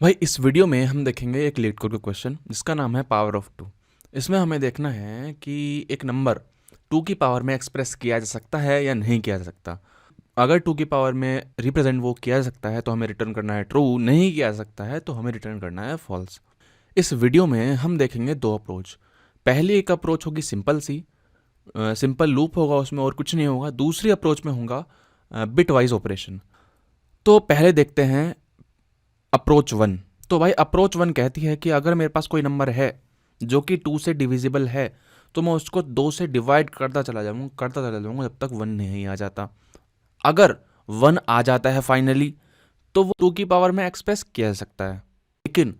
भाई इस वीडियो में हम देखेंगे एक लेट कोड का क्वेश्चन जिसका नाम है पावर ऑफ टू। इसमें हमें देखना है कि एक नंबर टू की पावर में एक्सप्रेस किया जा सकता है या नहीं किया जा सकता। अगर टू की पावर में रिप्रेजेंट वो किया जा सकता है तो हमें रिटर्न करना है ट्रू, नहीं किया जा सकता है तो हमें रिटर्न करना है फॉल्स। इस वीडियो में हम देखेंगे दो अप्रोच। पहली एक अप्रोच होगी सिंपल सी, सिंपल लूप होगा उसमें और कुछ नहीं होगा। दूसरी अप्रोच में होगा बिट वाइज ऑपरेशन। तो पहले देखते हैं अप्रोच वन। तो भाई अप्रोच वन कहती है कि अगर मेरे पास कोई नंबर है जो कि टू से डिविजिबल है तो मैं उसको दो से डिवाइड करता चला जाऊँगा जब तक वन नहीं आ जाता। अगर वन आ जाता है फाइनली तो वो टू की पावर में एक्सप्रेस किया जा सकता है। लेकिन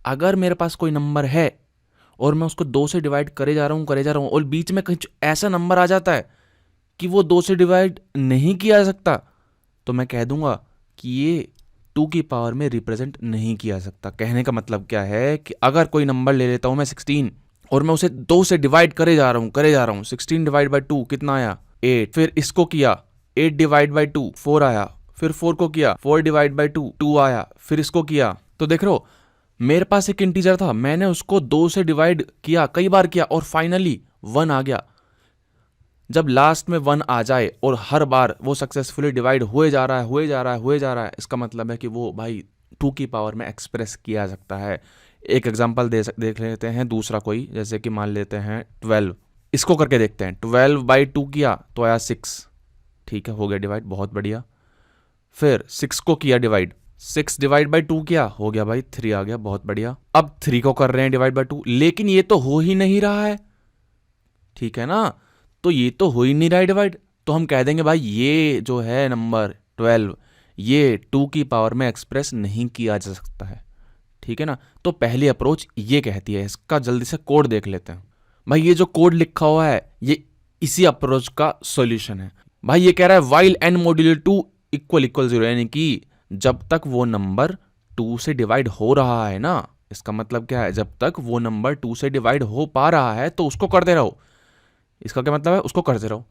अगर मेरे पास कोई नंबर है और मैं उसको दो से डिवाइड करे जा रहा हूँ और बीच में कुछ ऐसा नंबर आ जाता है कि वो दो से डिवाइड नहीं किया जा सकता, तो मैं कह दूंगा कि ये टू की पावर में रिप्रेजेंट नहीं किया जा सकता। कहने का मतलब क्या है कि अगर कोई नंबर ले लेता हूं मैं 16 और मैं उसे दो से डिवाइड करे जा रहा हूं 16 डिवाइड बाई टू कितना आया 8। फिर इसको किया 8 डिवाइड बाई टू 4 आया। फिर 4 को किया 4 डिवाइड बाई टू 2 आया। फिर इसको किया तो देख रहे हो मेरे पास एक इंटीजर था, मैंने उसको दो से डिवाइड किया, कई बार किया और फाइनली वन आ गया। जब लास्ट में वन आ जाए और हर बार वो सक्सेसफुली डिवाइड हुए जा रहा है, इसका मतलब है कि वो भाई टू की पावर में एक्सप्रेस किया जा सकता है। एक एग्जांपल देख लेते हैं दूसरा कोई, जैसे कि मान लेते हैं 12। इसको करके देखते हैं। 12 बाई टू किया तो आया 6। ठीक है, हो गया डिवाइड, बहुत बढ़िया। फिर 6 को किया डिवाइड, 6 डिवाइड बाई टू किया, हो गया भाई 3 आ गया, बहुत बढ़िया। अब 3 को कर रहे हैं डिवाइड बाई टू, लेकिन ये तो हो ही नहीं रहा है, ठीक है ना। तो ये तो हो ही नहीं रहा है डिवाइड, तो हम कह देंगे भाई ये जो है नंबर 12 ये टू की पावर में एक्सप्रेस नहीं किया जा सकता है, ठीक है ना। तो पहली अप्रोच ये कहती है। इसका जल्दी से कोड देख लेते हैं। भाई ये जो कोड लिखा हुआ है ये इसी अप्रोच का सॉल्यूशन है। भाई ये कह रहा है while n module two equal equal zero, यानी कि जब तक वो नंबर टू से डिवाइड हो रहा है ना, इसका मतलब क्या है, जब तक वो नंबर टू से डिवाइड हो पा रहा है तो उसको करते रहो। इसका क्या मतलब है, उसको करते रहो।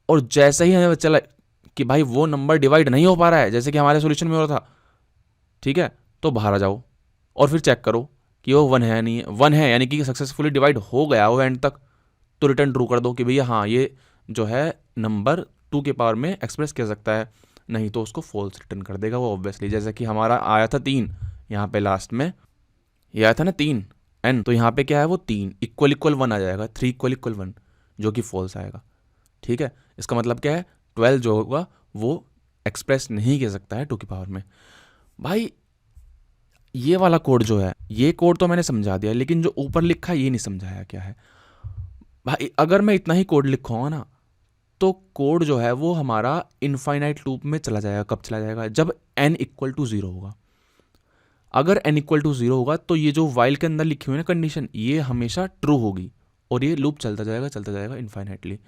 और जैसे ही हमें चला कि भाई वो नंबर डिवाइड नहीं हो पा रहा है, जैसे कि हमारे सॉल्यूशन में हो रहा था, ठीक है, तो बाहर आ जाओ और फिर चेक करो कि वो वन है या नहीं है। वन है यानी कि सक्सेसफुली डिवाइड हो गया वो एंड तक, तो रिटर्न ट्रू कर दो कि भैया हाँ ये जो है नंबर टू के पावर में एक्सप्रेस किया सकता है। नहीं तो उसको फॉल्स रिटर्न कर देगा वो ऑब्वियसली। जैसे कि हमारा आया था 3, यहाँ पे लास्ट में ये आया था ना 3 एन, तो यहाँ पे क्या है वो 3 इक्वल इक्वल 1 आ जाएगा, 3 इक्वल इक्वल 1 जो कि फॉल्स आएगा, ठीक है। इसका मतलब क्या है, 12 जो होगा वो एक्सप्रेस नहीं किया सकता है टू की पावर में। भाई ये वाला कोड जो है, ये कोड तो मैंने समझा दिया, लेकिन जो ऊपर लिखा है ये नहीं समझाया क्या है। भाई अगर मैं इतना ही कोड लिखूंगा ना तो कोड जो है वो हमारा इनफाइनाइट लूप में चला जाएगा। कब चला जाएगा, जब n इक्वल टू जीरो होगा। अगर n इक्वल टू जीरो होगा तो ये जो वाइल के अंदर लिखी हुई है ना कंडीशन, ये हमेशा ट्रू होगी और ये लूप चलता जाएगा इनफाइनाइटली।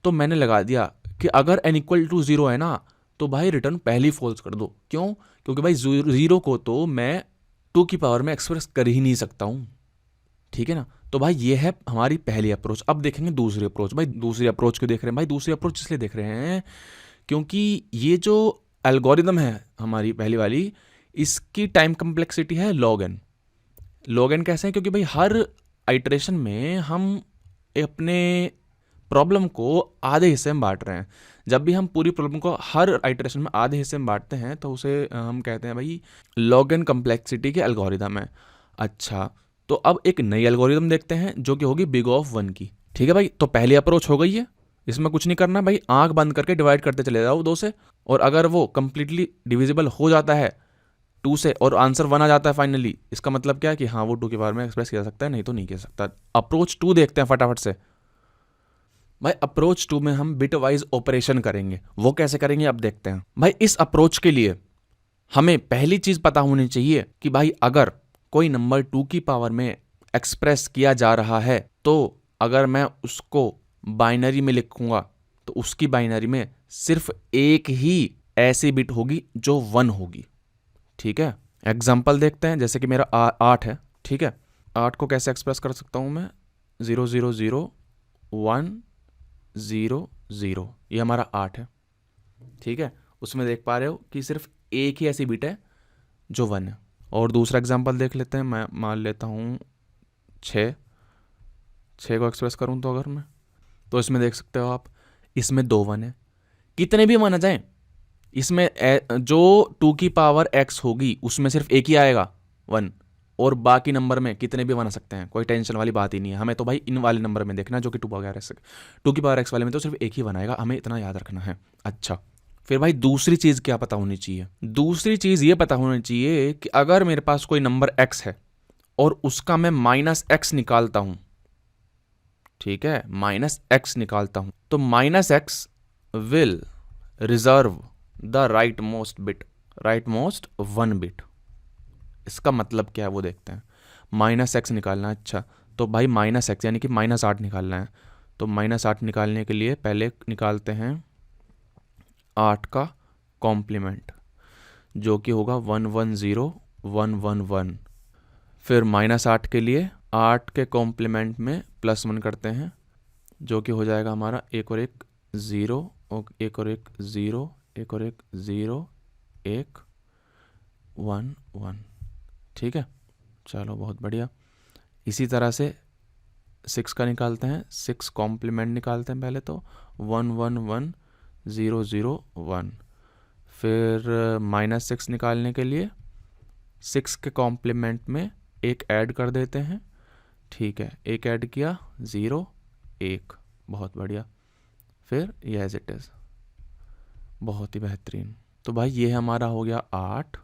तो मैंने लगा दिया कि अगर n इक्वल टू जीरो है ना तो भाई रिटर्न पहले ही फॉल्स कर दो। क्यों, क्योंकि भाई जीरो को तो मैं टू की पावर में एक्सप्रेस कर ही नहीं सकता हूँ, ठीक है ना। तो भाई ये है हमारी पहली अप्रोच। अब देखेंगे दूसरी अप्रोच। भाई दूसरी अप्रोच क्यों देख रहे हैं, भाई दूसरी अप्रोच इसलिए देख रहे हैं क्योंकि ये जो एल्गोरिदम है हमारी पहली वाली, इसकी टाइम कम्प्लेक्सिटी है log n। log n कैसे है, क्योंकि भाई हर आइटरेशन में हम अपने प्रॉब्लम को आधे हिस्से में बांट रहे हैं। जब भी हम पूरी प्रॉब्लम को हर आइटरेशन में आधे हिस्से में बांटते हैं तो उसे हम कहते हैं भाई log n कम्प्लेक्सिटी के एल्गोरिदम है। अच्छा, तो अब एक नई एल्गोरिदम देखते हैं जो कि होगी बिग ऑफ 1 की, ठीक है भाई। तो पहली अप्रोच हो गई है, इसमें कुछ नहीं करना भाई, आंख बंद करके डिवाइड करते चले जाओ दो से, और अगर वो कंप्लीटली डिविजिबल हो जाता है टू से और आंसर 1 आ जाता है फाइनली, इसका मतलब क्या है कि हाँ वो टू के बारे में एक्सप्रेस किया जा सकता है, नहीं तो नहीं किया सकता। अप्रोच 2 देखते हैं फटाफट से। भाई अप्रोच 2 में हम बिट वाइज ऑपरेशन करेंगे। वो कैसे करेंगे अब देखते हैं। भाई इस अप्रोच के लिए हमें पहली चीज पता होनी चाहिए कि भाई अगर कोई नंबर टू की पावर में एक्सप्रेस किया जा रहा है तो अगर मैं उसको बाइनरी में लिखूंगा तो उसकी बाइनरी में सिर्फ एक ही ऐसी बिट होगी जो 1 होगी, ठीक है। एग्जाम्पल देखते हैं, जैसे कि मेरा 8 है, ठीक है। 8 को कैसे एक्सप्रेस कर सकता हूं मैं, 0 0 0 1 0 0, ये हमारा 8 है, ठीक है। उसमें देख पा रहे हो कि सिर्फ एक ही ऐसी बिट है जो 1 है, और दूसरा एग्जांपल देख लेते हैं। मैं मान लेता हूँ 6 को एक्सप्रेस करूँ तो अगर मैं, तो इसमें देख सकते हो आप, इसमें 2 1 है। कितने भी वन आ जाएं, इसमें जो 2 की पावर x होगी उसमें सिर्फ एक ही आएगा 1, और बाकी नंबर में कितने भी वन आ सकते हैं, कोई टेंशन वाली बात ही नहीं है। हमें तो भाई इन वाले नंबर में देखना जो कि 2 की पावर x वाले में तो सिर्फ एक ही वन आएगा, हमें इतना याद रखना है। अच्छा, फिर भाई दूसरी चीज़ क्या पता होनी चाहिए? दूसरी चीज़ ये पता होनी चाहिए कि अगर मेरे पास कोई नंबर x है और उसका मैं -x निकालता हूँ, ठीक है, -x निकालता हूँ, तो -x will reserve the right most one bit. इसका मतलब क्या है वो देखते हैं। -x निकालना है, अच्छा, तो भाई -x यानी कि -8 निकालना है। तो -8 निकालने के लिए पहले निकालते हैं 8 का कॉम्प्लीमेंट, जो कि होगा 110 111। फिर -8 के लिए 8 के कॉम्प्लीमेंट में +1 करते हैं, जो कि हो जाएगा हमारा 1 और 1 0, और 1 और 1 0, 1 और 1 0, 1 1 1। ठीक है, चलो बहुत बढ़िया। इसी तरह से 6 का निकालते हैं, 6 कॉम्प्लीमेंट निकालते हैं पहले तो 1 1 1 0 0 1। फिर -6 निकालने के लिए 6 के कॉम्प्लीमेंट में 1 ऐड कर देते हैं, ठीक है, 1 ऐड किया 0 1, बहुत बढ़िया। फिर ये एज इट इज़, बहुत ही बेहतरीन। तो भाई ये हमारा हो गया 8,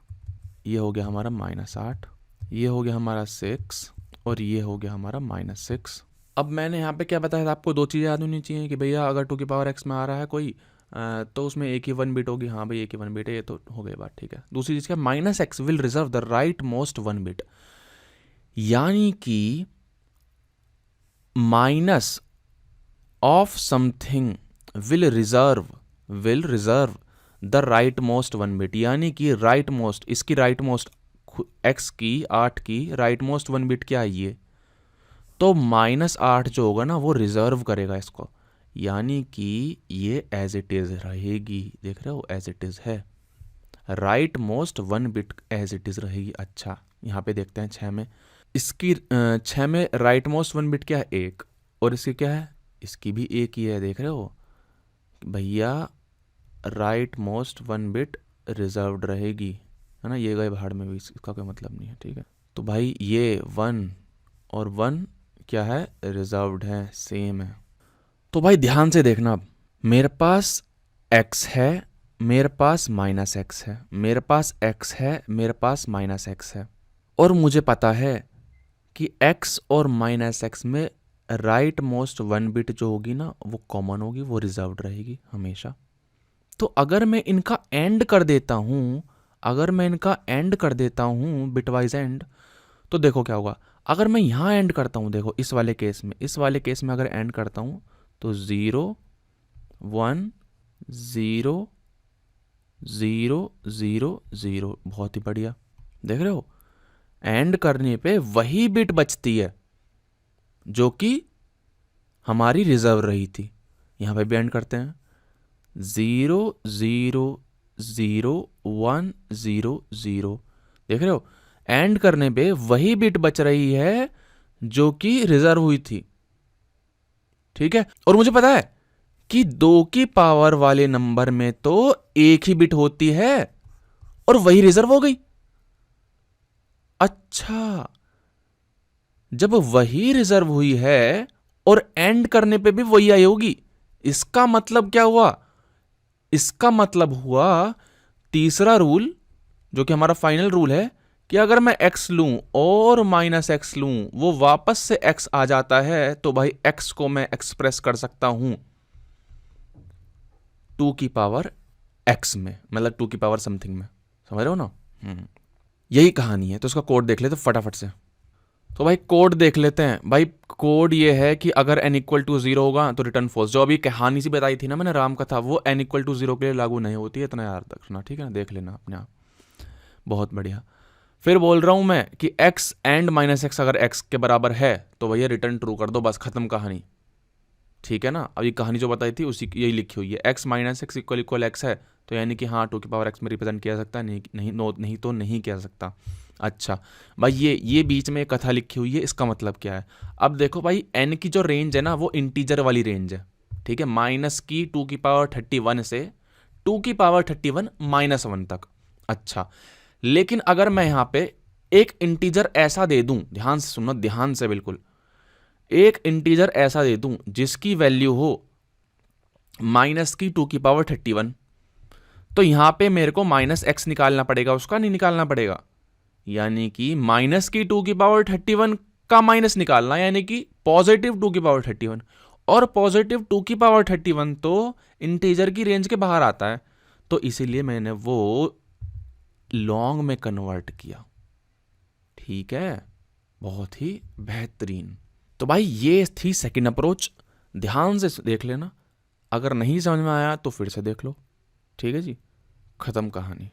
ये हो गया हमारा -8, ये हो गया हमारा 6, और ये हो गया हमारा -6। अब मैंने यहाँ पे क्या बताया था आपको, 2 चीज़ें याद होनी चाहिए कि भैया अगर 2 की पावर x में आ रहा है कोई तो उसमें एक ही 1 बिट होगी। हाँ भाई, एक ही 1 बिट है, ये तो हो गई बात, ठीक है। दूसरी चीज़ क्या, -x will reserve the right most 1 bit, यानी कि minus of something will reserve the right most 1 bit, यानी कि राइट मोस्ट, इसकी राइट मोस्ट x की 8 की राइट मोस्ट 1 बिट क्या है ये, तो -8 जो होगा ना वो रिजर्व करेगा इसको, यानी कि ये एज इट इज़ रहेगी। देख रहे हो, एज इट इज़ है, rightmost 1 bit as it is रहेगी। अच्छा, यहाँ पे देखते हैं 6 में, इसकी 6 में राइट मोस्ट 1 बिट क्या है 1, और इसकी क्या है, इसकी भी 1 ही है। देख रहे हो भैया, राइट मोस्ट 1 बिट रिजर्व्ड रहेगी, है ना, ये गए भाड़ में भी, इसका कोई मतलब नहीं है, ठीक है। तो भाई ये 1 और 1 क्या है, रिजर्व्ड है, सेम है। तो भाई ध्यान से देखना, अब मेरे पास x है, मेरे पास -x है, मेरे पास x है, मेरे पास -x है, और मुझे पता है कि x और -x में राइट मोस्ट 1 बिट जो होगी ना वो कॉमन होगी, वो रिजर्व्ड रहेगी हमेशा। तो अगर मैं इनका एंड कर देता हूँ, बिटवाइज एंड, तो देखो क्या होगा। अगर मैं यहाँ एंड करता हूँ, देखो इस वाले केस में अगर एंड करता हूँ तो 0 1 0 0 0 0, बहुत ही बढ़िया। देख रहे हो, एंड करने पे वही बिट बचती है जो कि हमारी रिजर्व रही थी। यहाँ पे भी एंड करते हैं 0 0 0 1 0 0। देख रहे हो, एंड करने पे वही बिट बच रही है जो कि रिजर्व हुई थी, ठीक है। और मुझे पता है कि 2 की पावर वाले नंबर में तो एक ही बिट होती है और वही रिजर्व हो गई। अच्छा, जब वही रिजर्व हुई है और एंड करने पे भी वही आई होगी, इसका मतलब क्या हुआ, इसका मतलब हुआ तीसरा रूल जो कि हमारा फाइनल रूल है कि अगर मैं x लूं और -x लूं वो वापस से x आ जाता है, तो भाई x को मैं एक्सप्रेस कर सकता हूं 2 की पावर x में, मतलब 2 की पावर समथिंग में, समझ रहे हो ना। यही कहानी है। तो उसका कोड देख लेते फटाफट से। तो भाई कोड देख लेते हैं। भाई कोड ये है कि अगर n = 0 होगा तो रिटर्न फॉल्स। जो अभी कहानी सी बताई थी ना मैंने राम कथा, वो n = 0 के लिए लागू नहीं होती है, इतना याद रखना, ठीक है ना, देख लेना अपने आप, बहुत बढ़िया। फिर बोल रहा हूं मैं कि x एंड -x अगर x के बराबर है तो भैया रिटर्न ट्रू कर दो, बस खत्म कहानी, ठीक है ना। अब ये कहानी जो बताई थी उसी यही लिखी हुई है, x -x = x है, तो यानी कि हाँ 2 की पावर x में रिप्रेजेंट किया जा सकता है, नहीं तो नहीं किया जा सकता। अच्छा भाई, ये बीच में एक कथा लिखी हुई है, इसका मतलब क्या है? अब देखो भाई, n की जो रेंज है ना वो इंटीजर वाली रेंज है, ठीक है, माइनस की 2 की पावर 31 से 2 की पावर 31 - 1 तक। अच्छा, लेकिन अगर मैं यहाँ पे एक इंटीजर ऐसा दे दूं, ध्यान से सुनो, ध्यान से बिल्कुल, एक इंटीजर ऐसा दे दूं जिसकी वैल्यू हो माइनस की 2 की पावर 31, तो यहां पे मेरे को -x निकालना पड़ेगा, उसका नहीं निकालना पड़ेगा? यानी कि -की 2 की पावर 31 का माइनस निकालना, यानी कि +2 की पावर 31। और +2 की पावर 31 तो इंटीजर की रेंज के बाहर आता है, तो इसीलिए मैंने वो लॉन्ग में कन्वर्ट किया। ठीक है, बहुत ही बेहतरीन। तो भाई ये थी सेकंड अप्रोच, ध्यान से देख लेना, अगर नहीं समझ में आया तो फिर से देख लो। ठीक है जी, खत्म कहानी।